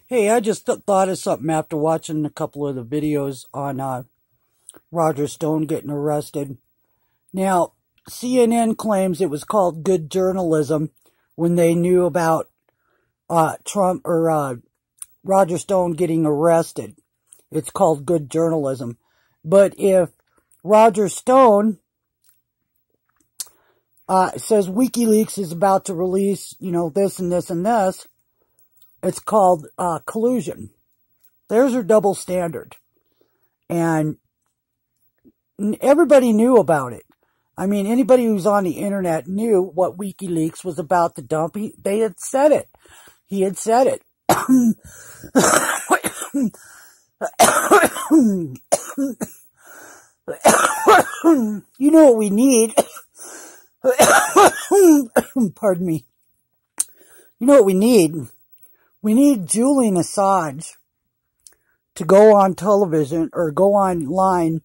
Hey, I just thought of something after watching a couple of the videos on Roger Stone getting arrested. Now, CNN claims it was called good journalism when they knew about Trump or Roger Stone getting arrested. It's called good journalism. But if Roger Stone says WikiLeaks is about to release, this and this and this, it's called collusion. There's her double standard. And everybody knew about it. I mean, anybody who's on the internet knew what WikiLeaks was about to dump. They had said it. He had said it. You know what we need? Pardon me. You know what we need? We need Julian Assange to go on television or go online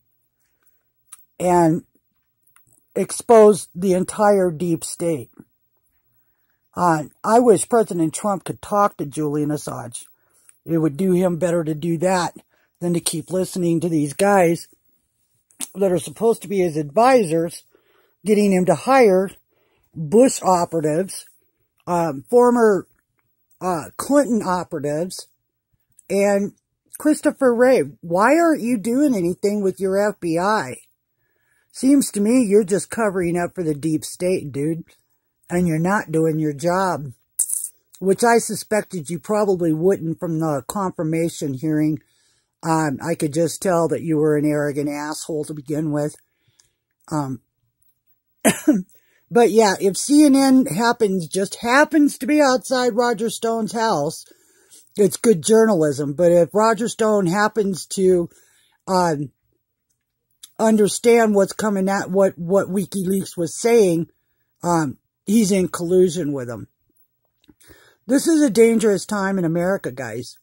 and expose the entire deep state. I wish President Trump could talk to Julian Assange. It would do him better to do that than to keep listening to these guys that are supposed to be his advisors, getting him to hire Bush operatives, former Clinton operatives, and Christopher Wray. Why aren't you doing anything with your FBI? Seems to me you're just covering up for the deep state, dude. And you're not doing your job. Which I suspected you probably wouldn't from the confirmation hearing. I could just tell that you were an arrogant asshole to begin with. But yeah, if CNN just happens to be outside Roger Stone's house, it's good journalism. But if Roger Stone happens to understand what's coming at what WikiLeaks was saying, he's in collusion with them. This is a dangerous time in America, guys.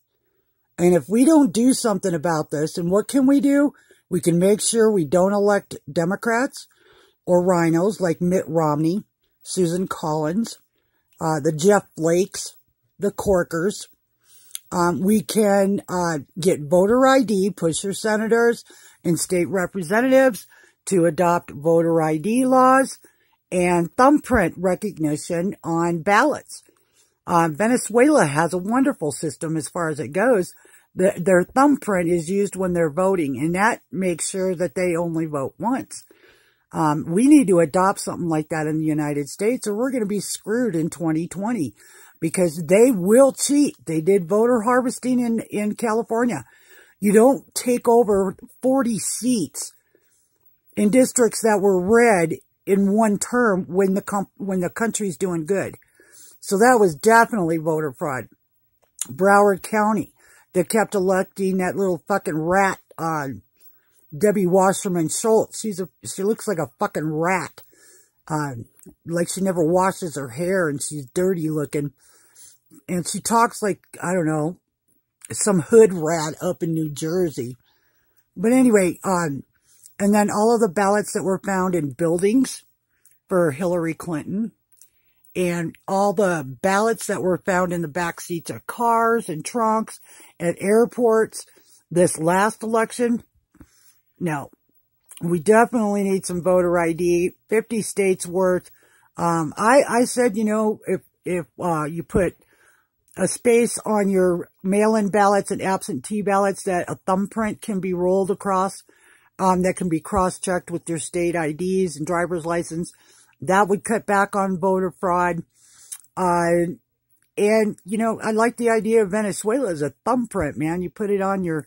And if we don't do something about this, and what can we do? We can make sure we don't elect Democrats or rhinos like Mitt Romney, Susan Collins, the Jeff Flakes, the Corkers. We can get voter ID, push your senators and state representatives to adopt voter ID laws and thumbprint recognition on ballots. Venezuela has a wonderful system as far as it goes. Their thumbprint is used when they're voting, and that makes sure that they only vote once. We need to adopt something like that in the United States, or we're going to be screwed in 2020 because they will cheat. They did voter harvesting in California. You don't take over 40 seats in districts that were red in one term when the country's doing good. So that was definitely voter fraud. Broward County, they kept electing that little fucking rat, Debbie Wasserman Schultz. She looks like a fucking rat. Like she never washes her hair and she's dirty looking. And she talks like, I don't know, some hood rat up in New Jersey. But anyway, and then all of the ballots that were found in buildings for Hillary Clinton, and all the ballots that were found in the back seats of cars and trunks at airports this last election. No, we definitely need some voter ID, 50 states worth. I said, if you put a space on your mail-in ballots and absentee ballots that a thumbprint can be rolled across, that can be cross-checked with your state IDs and driver's license. That would cut back on voter fraud. And, I like the idea of Venezuela as a thumbprint, man. You put it on your,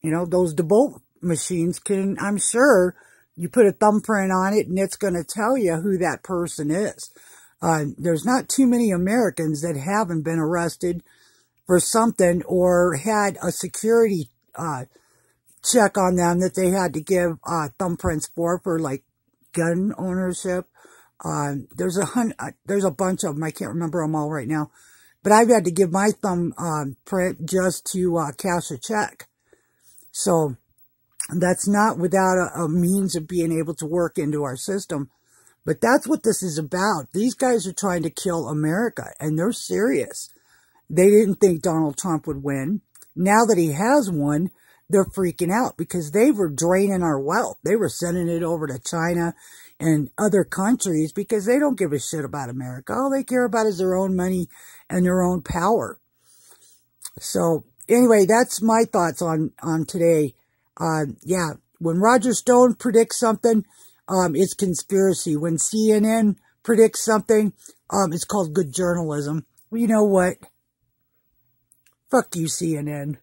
those DeBolt machines I'm sure you put a thumbprint on it and it's going to tell you who that person is. There's not too many Americans that haven't been arrested for something or had a security, check on them that they had to give, thumbprints for like gun ownership. There's a bunch of them. I can't remember them all right now, but I've had to give my print just to, cash a check. So that's not without a means of being able to work into our system. But that's what this is about. These guys are trying to kill America, and they're serious. They didn't think Donald Trump would win. Now that he has won, they're freaking out because they were draining our wealth. They were sending it over to China and other countries because they don't give a shit about America. All they care about is their own money and their own power. So anyway, that's my thoughts on today. Yeah, when Roger Stone predicts something, it's conspiracy. When CNN predicts something, it's called good journalism. Well, you know what? Fuck you, CNN.